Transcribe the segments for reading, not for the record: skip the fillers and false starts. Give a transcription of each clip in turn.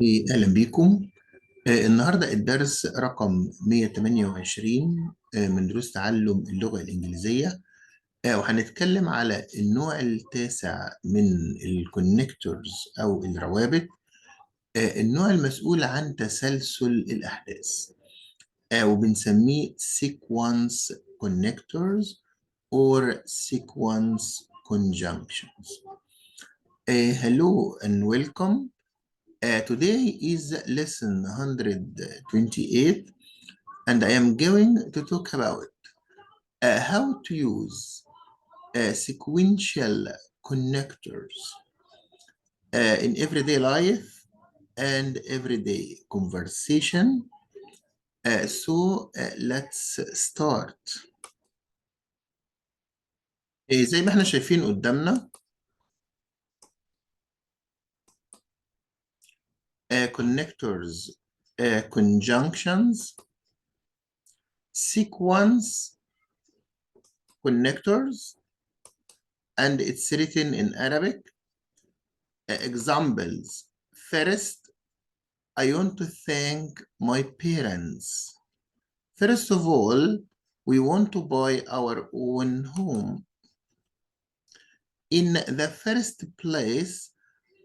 أهلا بيكم. النهاردة الدرس رقم 128 من دروس تعلم اللغة الإنجليزية. وهنتكلم على النوع التاسع من الكونكتورز أو الروابط. النوع المسؤول عن تسلسل الأحداث، وبنسميه sequence connectors or sequence conjunctions. Hello and welcome. Today is lesson 128, and I am going to talk about how to use sequential connectors in everyday life and everyday conversation. So let's start. زي ما احنا شايفين قدامنا connectors, conjunctions, sequence connectors, and it's written in Arabic. Examples. First, I want to thank my parents. First of all, we want to buy our own home. In the first place,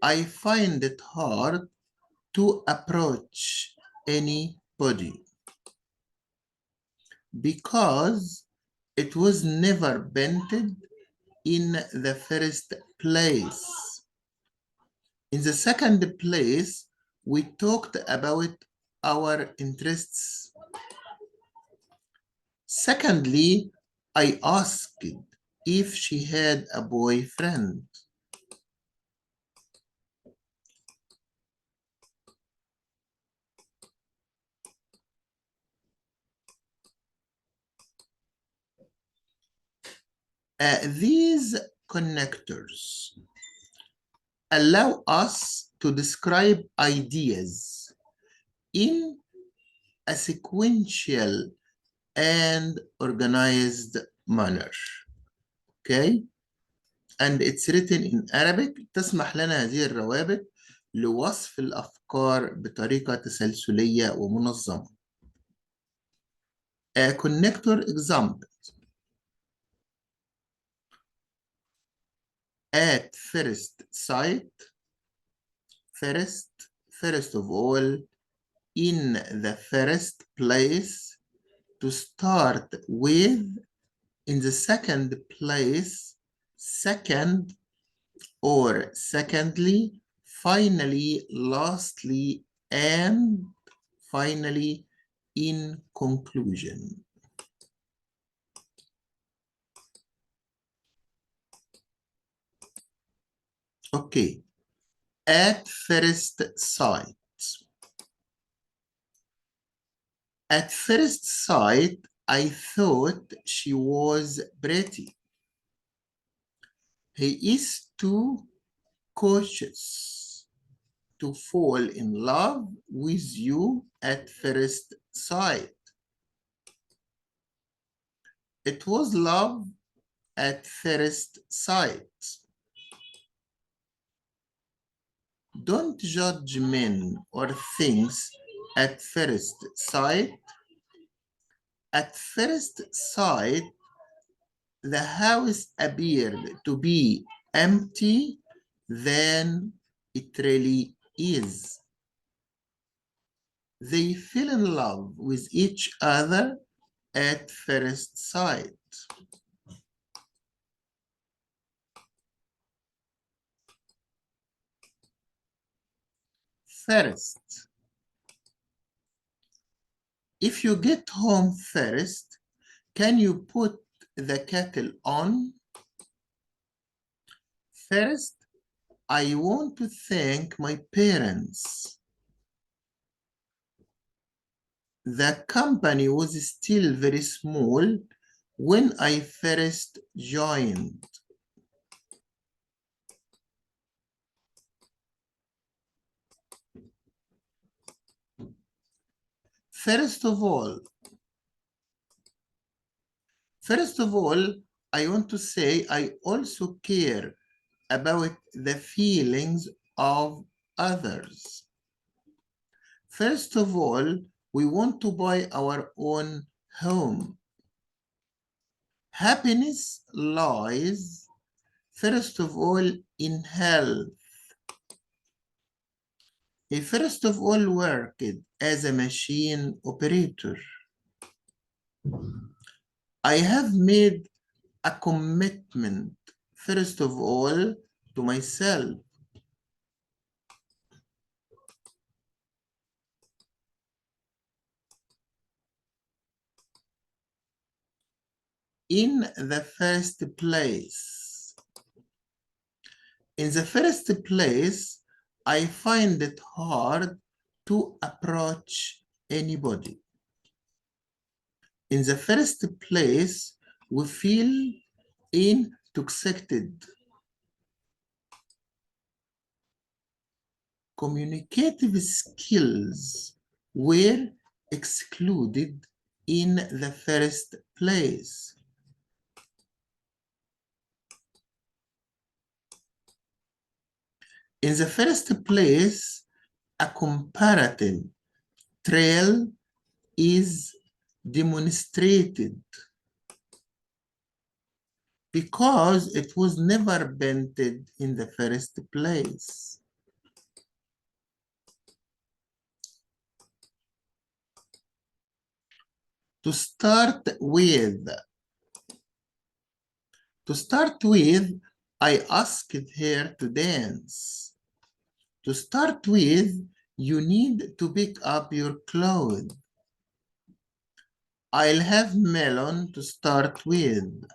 I find it hard to approach anybody because it was never painted in the first place. In the second place, we talked about our interests. Secondly, I asked if she had a boyfriend. These connectors allow us to describe ideas in a sequential and organized manner. Okay? And it's written in Arabic. تسمح لنا هذه الروابط لوصف الأفكار بطريقة تسلسلية ومنظمة. A connector example. At first sight, first of all, in the first place, to start with, in the second place, second, or secondly, finally, lastly, and finally, in conclusion. Okay, at first sight. At first sight, I thought she was pretty. He is too cautious to fall in love with you at first sight. It was love at first sight. Don't judge men or things at first sight. At first sight, the house appeared to be empty than it really is. They fell in love with each other at first sight. First, if you get home first, can you put the kettle on? First, I want to thank my parents. The company was still very small when I first joined. First of all, I want to say I also care about the feelings of others. First of all, we want to buy our own home. Happiness lies, first of all, in health. He first of all worked as a machine operator. I have made a commitment, first of all, to myself. In the first place. In the first place, I find it hard to approach anybody. In the first place, we feel intoxicated. Communicative skills were excluded in the first place. In the first place, a comparative trail is demonstrated because it was never painted in the first place. To start with, I asked her to dance. To start with, you need to pick up your clothes. I'll have melon to start with.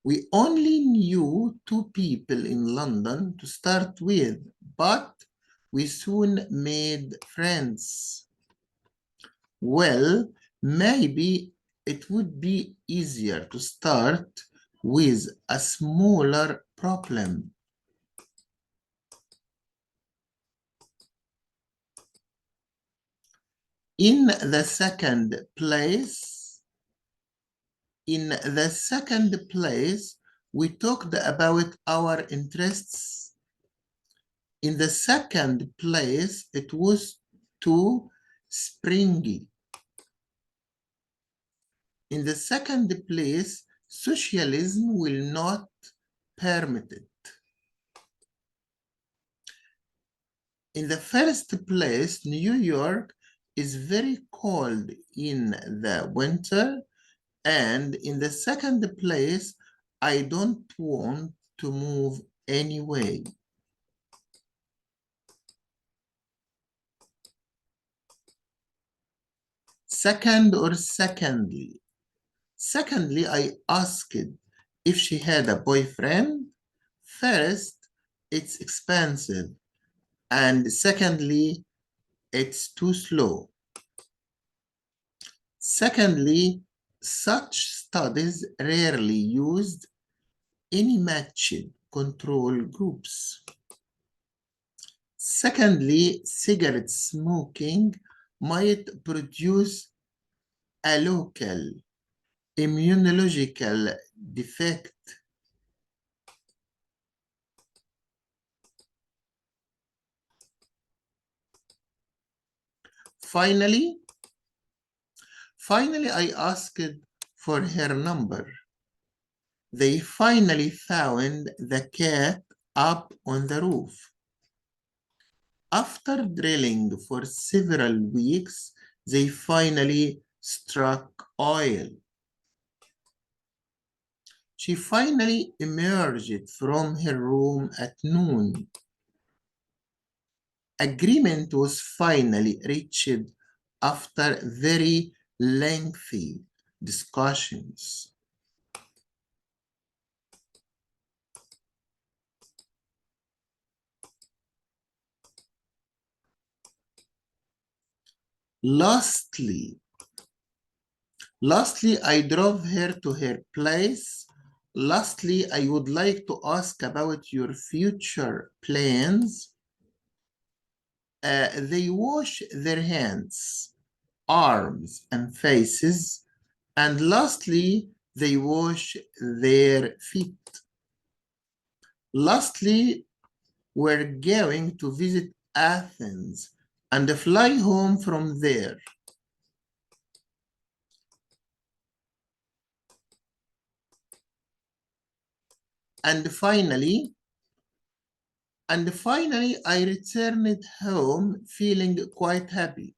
We only knew 2 people in London to start with, but we soon made friends. Well, maybe it would be easier to start with a smaller problem. In the second place, we talked about our interests. In the second place, it was too springy. In the second place, socialism will not permit it. In the first place, New York is very cold in the winter, and in the second place, I don't want to move anyway. Secondly, I asked if she had a boyfriend. First, it's expensive, and secondly, it's too slow. Secondly, such studies rarely used any matched control groups. Secondly, cigarette smoking might produce a local immunological defect. Finally, I asked for her number. They finally found the cat up on the roof. After drilling for several weeks, they finally struck oil. She finally emerged from her room at noon. Agreement was finally reached after very lengthy discussions. Lastly, I drove her to her place. Lastly, I would like to ask about your future plans. They wash their hands, arms, and faces. And lastly, they wash their feet. Lastly, we're going to visit Athens and fly home from there. And finally, I returned home feeling quite happy.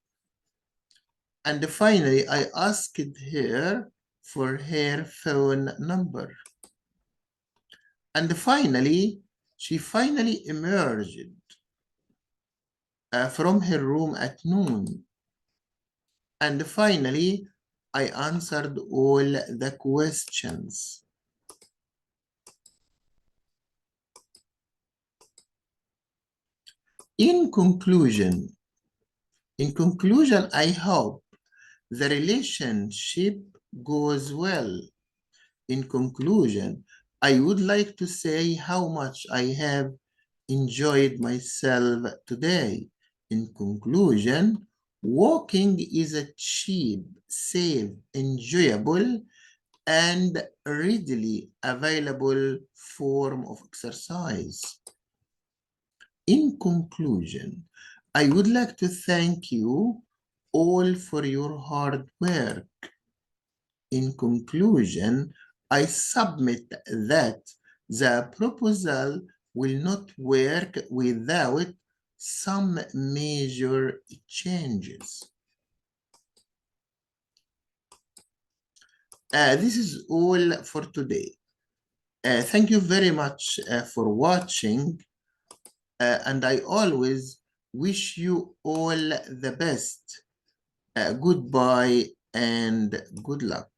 And finally, I asked her for her phone number. And finally, she finally emerged from her room at noon. And finally, I answered all the questions. In conclusion, I hope the relationship goes well. In conclusion, I would like to say how much I have enjoyed myself today. In conclusion, walking is a cheap, safe, enjoyable, and readily available form of exercise. In conclusion, I would like to thank you all for your hard work. In conclusion, I submit that the proposal will not work without some major changes. This is all for today. Thank you very much for watching, and I always wish you all the best. Goodbye and good luck.